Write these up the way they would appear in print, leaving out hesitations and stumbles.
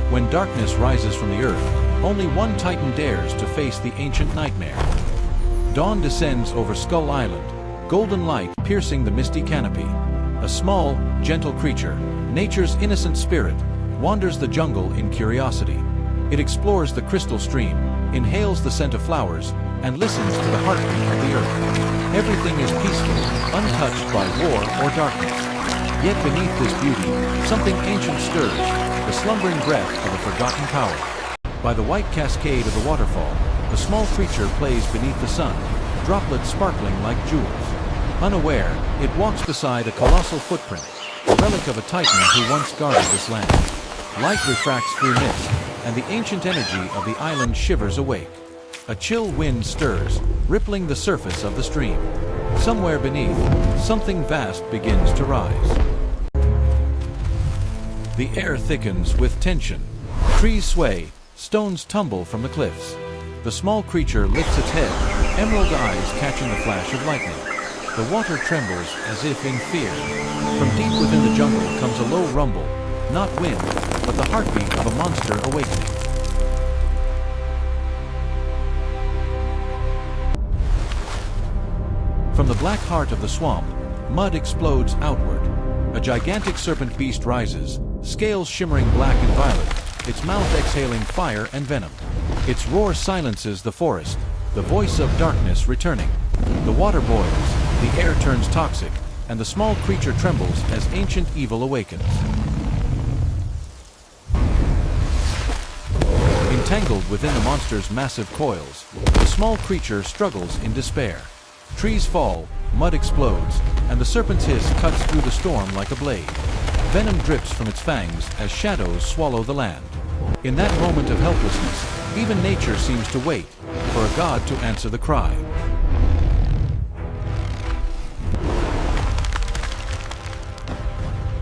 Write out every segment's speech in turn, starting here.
When darkness rises from the earth, only one Titan dares to face the ancient nightmare. Dawn descends over Skull Island, golden light piercing the misty canopy. A small, gentle creature, nature's innocent spirit, wanders the jungle in curiosity. It explores the crystal stream, inhales the scent of flowers, and listens to the heartbeat of the earth. Everything is peaceful, untouched by war or darkness. Yet beneath this beauty, something ancient stirs, the slumbering breath of a forgotten power. By the white cascade of the waterfall, a small creature plays beneath the sun, droplets sparkling like jewels. Unaware, it walks beside a colossal footprint, a relic of a Titan who once guarded this land. Light refracts through mist, and the ancient energy of the island shivers awake. A chill wind stirs, rippling the surface of the stream. Somewhere beneath, something vast begins to rise. The air thickens with tension. Trees sway, stones tumble from the cliffs. The small creature lifts its head, emerald eyes catching the flash of lightning. The water trembles as if in fear. From deep within the jungle comes a low rumble, not wind, but the heartbeat of a monster awakening. From the black heart of the swamp, mud explodes outward. A gigantic serpent beast rises, scales shimmering black and violet, its mouth exhaling fire and venom. Its roar silences the forest, the voice of darkness returning. The water boils, the air turns toxic, and the small creature trembles as ancient evil awakens. Entangled within the monster's massive coils, the small creature struggles in despair. Trees fall, mud explodes, and the serpent's hiss cuts through the storm like a blade. Venom drips from its fangs as shadows swallow the land. In that moment of helplessness, even nature seems to wait for a god to answer the cry.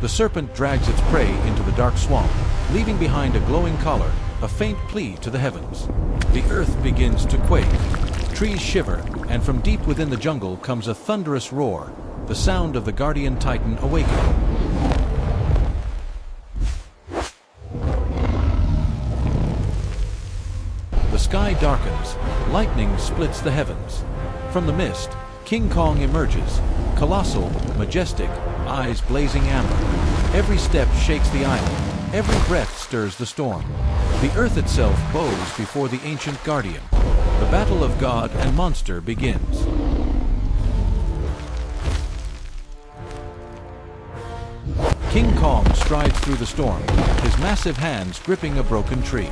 The serpent drags its prey into the dark swamp, leaving behind a glowing collar, a faint plea to the heavens. The earth begins to quake. Trees shiver, and from deep within the jungle comes a thunderous roar, the sound of the guardian Titan awakening. The sky darkens, lightning splits the heavens. From the mist, KingKong emerges, colossal, majestic, eyes blazing amber. Every step shakes the island, every breath stirs the storm. The earth itself bows before the ancient guardian. The battle of god and monster begins. KingKong strides through the storm, his massive hands gripping a broken tree.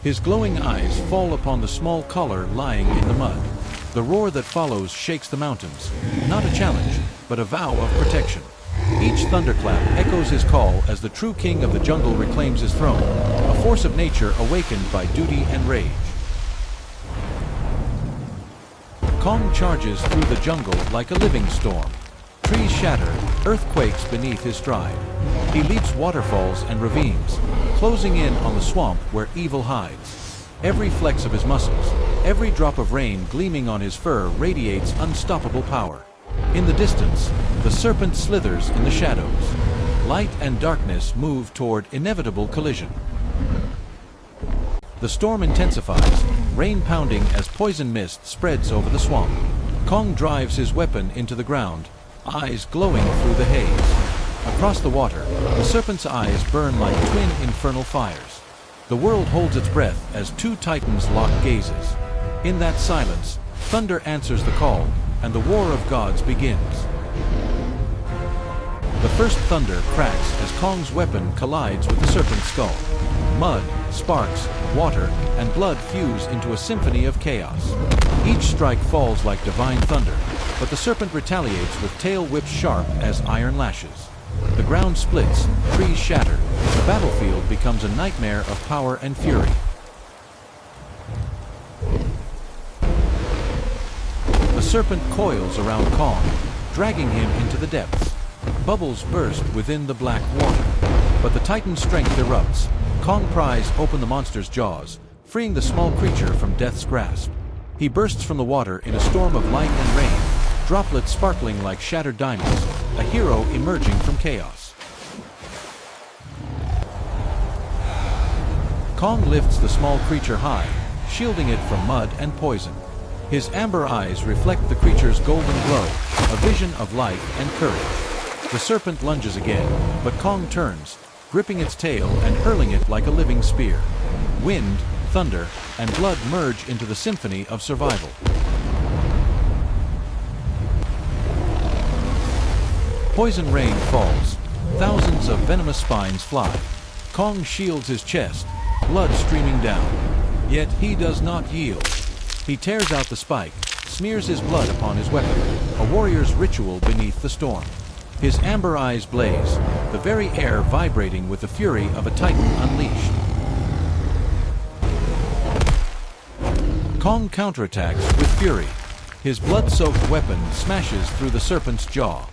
His glowing eyes fall upon the small collar lying in the mud. The roar that follows shakes the mountains, not a challenge, but a vow of protection. Each thunderclap echoes his call as the true king of the jungle reclaims his throne, a force of nature awakened by duty and rage. Kong charges through the jungle like a living storm. Trees shatter, earthquakes beneath his stride. He leaps waterfalls and ravines, closing in on the swamp where evil hides. Every flex of his muscles, every drop of rain gleaming on his fur radiates unstoppable power. In the distance, the serpent slithers in the shadows. Light and darkness move toward inevitable collision. The storm intensifies, rain pounding as poison mist spreads over the swamp. Kong drives his weapon into the ground, eyes glowing through the haze. Across the water, the serpent's eyes burn like twin infernal fires. The world holds its breath as two titans lock gazes. In that silence, thunder answers the call, and the war of gods begins. The first thunder cracks as Kong's weapon collides with the serpent's skull. Mud, sparks, water, and blood fuse into a symphony of chaos. Each strike falls like divine thunder, but the serpent retaliates with tail whips sharp as iron lashes. The ground splits, trees shatter, the battlefield becomes a nightmare of power and fury. The serpent coils around Kong, dragging him into the depths. Bubbles burst within the black water, but the Titan's strength erupts. Kong pries open the monster's jaws, freeing the small creature from death's grasp. He bursts from the water in a storm of light and rain, droplets sparkling like shattered diamonds, a hero emerging from chaos. Kong lifts the small creature high, shielding it from mud and poison. His amber eyes reflect the creature's golden glow, a vision of life and courage. The serpent lunges again, but Kong turns, gripping its tail and hurling it like a living spear. Wind, thunder, and blood merge into the symphony of survival. Poison rain falls. Thousands of venomous spines fly. Kong shields his chest, blood streaming down. Yet he does not yield. He tears out the spike, smears his blood upon his weapon, a warrior's ritual beneath the storm. His amber eyes blaze, the very air vibrating with the fury of a titan unleashed. Kong counterattacks with fury. His blood-soaked weapon smashes through the serpent's jaw,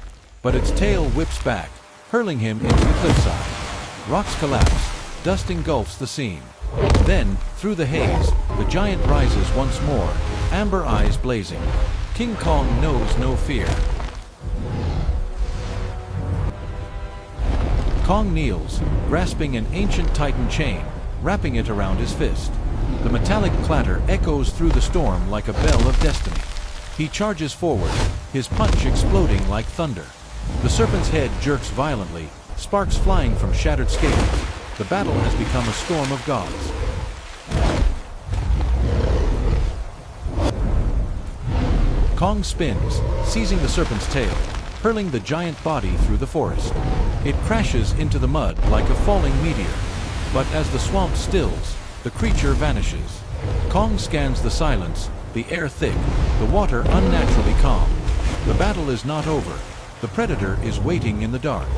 but its tail whips back, hurling him into the cliffside. Rocks collapse, dust engulfs the scene. Then, through the haze, the giant rises once more, amber eyes blazing. King Kong knows no fear. Kong kneels, grasping an ancient titan chain, wrapping it around his fist. The metallic clatter echoes through the storm like a bell of destiny. He charges forward, his punch exploding like thunder. The serpent's head jerks violently, sparks flying from shattered scales. The battle has become a storm of gods. Kong spins, seizing the serpent's tail, hurling the giant body through the forest. It crashes into the mud like a falling meteor. But as the swamp stills, the creature vanishes. Kong scans the silence, the air thick, the water unnaturally calm. The battle is not over. The predator is waiting in the dark.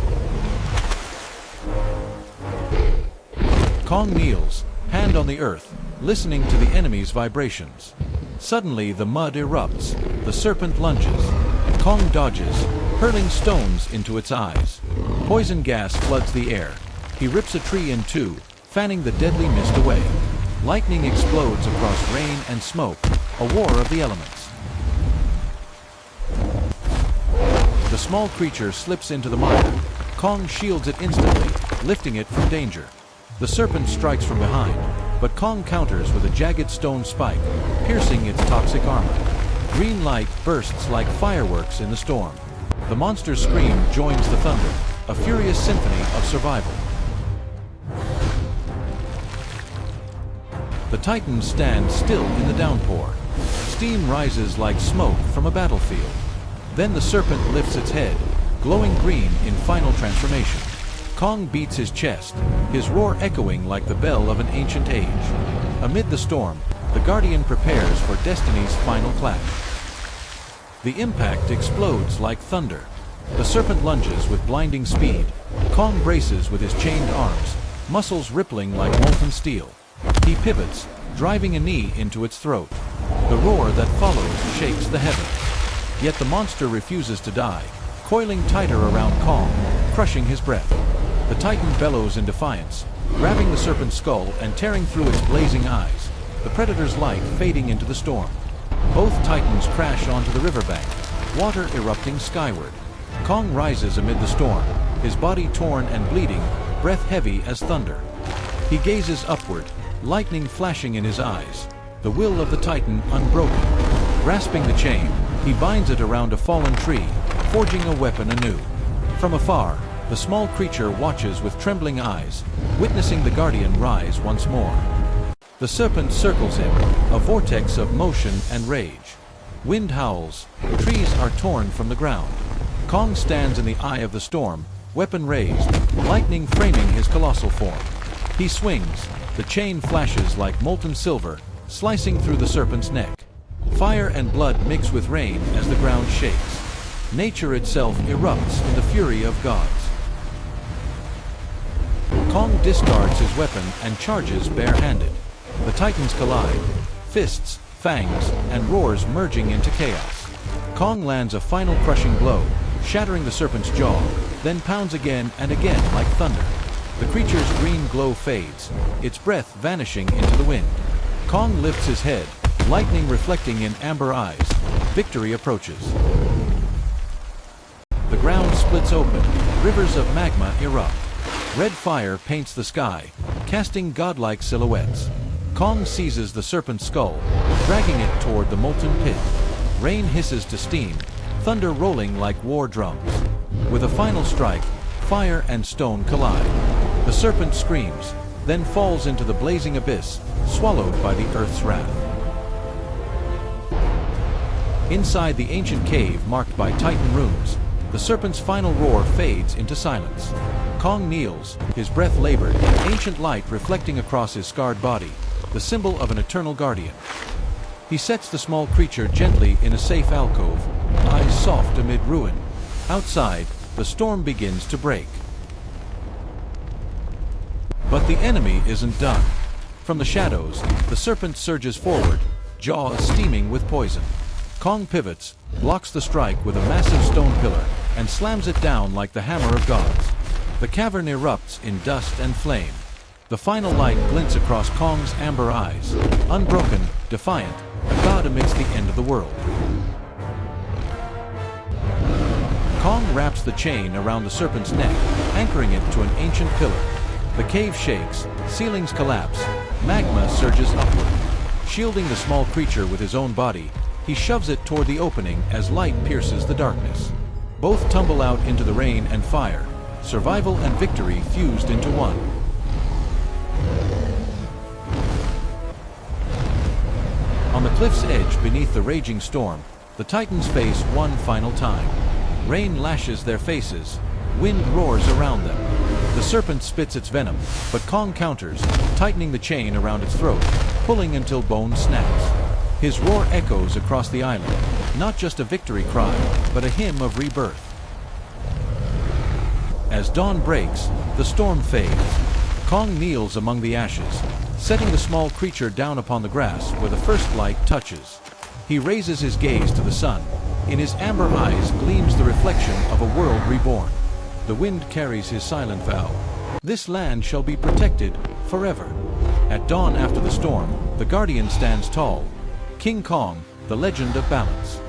Kong kneels, hand on the earth, listening to the enemy's vibrations. Suddenly the mud erupts. The serpent lunges. Kong dodges, hurling stones into its eyes. Poison gas floods the air. He rips a tree in two, fanning the deadly mist away. Lightning explodes across rain and smoke, a war of the elements. The small creature slips into the mire. Kong shields it instantly, lifting it from danger. The serpent strikes from behind, but Kong counters with a jagged stone spike, piercing its toxic armor. Green light bursts like fireworks in the storm. The monster's scream joins the thunder, a furious symphony of survival. The titan stands still in the downpour. Steam rises like smoke from a battlefield. Then the serpent lifts its head, glowing green in final transformation. Kong beats his chest, his roar echoing like the bell of an ancient age. Amid the storm, the Guardian prepares for destiny's final clash. The impact explodes like thunder. The serpent lunges with blinding speed. Kong braces with his chained arms, muscles rippling like molten steel. He pivots, driving a knee into its throat. The roar that follows shakes the heavens. Yet the monster refuses to die, coiling tighter around Kong, crushing his breath. The titan bellows in defiance, grabbing the serpent's skull and tearing through its blazing eyes, the predator's light fading into the storm. Both titans crash onto the riverbank, water erupting skyward. Kong rises amid the storm, his body torn and bleeding, breath heavy as thunder. He gazes upward, lightning flashing in his eyes, the will of the titan unbroken. Grasping the chain, he binds it around a fallen tree, forging a weapon anew. From afar, the small creature watches with trembling eyes, witnessing the Guardian rise once more. The serpent circles him, a vortex of motion and rage. Wind howls, trees are torn from the ground. Kong stands in the eye of the storm, weapon raised, lightning framing his colossal form. He swings, the chain flashes like molten silver, slicing through the serpent's neck. Fire and blood mix with rain as the ground shakes. Nature itself erupts in the fury of gods. Kong discards his weapon and charges bare-handed. The titans collide, fists, fangs, and roars merging into chaos. Kong lands a final crushing blow, shattering the serpent's jaw, then pounds again and again like thunder. The creature's green glow fades, its breath vanishing into the wind. Kong lifts his head, lightning reflecting in amber eyes. Victory approaches. The ground splits open, rivers of magma erupt. Red fire paints the sky, casting godlike silhouettes. Kong seizes the serpent's skull, dragging it toward the molten pit. Rain hisses to steam, thunder rolling like war drums. With a final strike, fire and stone collide. The serpent screams, then falls into the blazing abyss, swallowed by the earth's wrath. Inside the ancient cave marked by Titan runes, the serpent's final roar fades into silence. Kong kneels, his breath labored, ancient light reflecting across his scarred body, the symbol of an eternal guardian. He sets the small creature gently in a safe alcove, eyes soft amid ruin. Outside, the storm begins to break. But the enemy isn't done. From the shadows, the serpent surges forward, jaws steaming with poison. Kong pivots, blocks the strike with a massive stone pillar, and slams it down like the hammer of gods. The cavern erupts in dust and flame. The final light glints across Kong's amber eyes, unbroken, defiant, a god amidst the end of the world. Kong wraps the chain around the serpent's neck, anchoring it to an ancient pillar. The cave shakes, ceilings collapse, magma surges upward. Shielding the small creature with his own body, he shoves it toward the opening as light pierces the darkness. Both tumble out into the rain and fire, survival and victory fused into one. On the cliff's edge beneath the raging storm, the Titans face one final time. Rain lashes their faces, wind roars around them. The serpent spits its venom, but Kong counters, tightening the chain around its throat, pulling until bone snaps. His roar echoes across the island, not just a victory cry, but a hymn of rebirth. As dawn breaks, the storm fades. Kong kneels among the ashes, setting the small creature down upon the grass where the first light touches. He raises his gaze to the sun. In his amber eyes gleams the reflection of a world reborn. The wind carries his silent vow. This land shall be protected forever. At dawn after the storm, the guardian stands tall. King Kong, the legend of balance.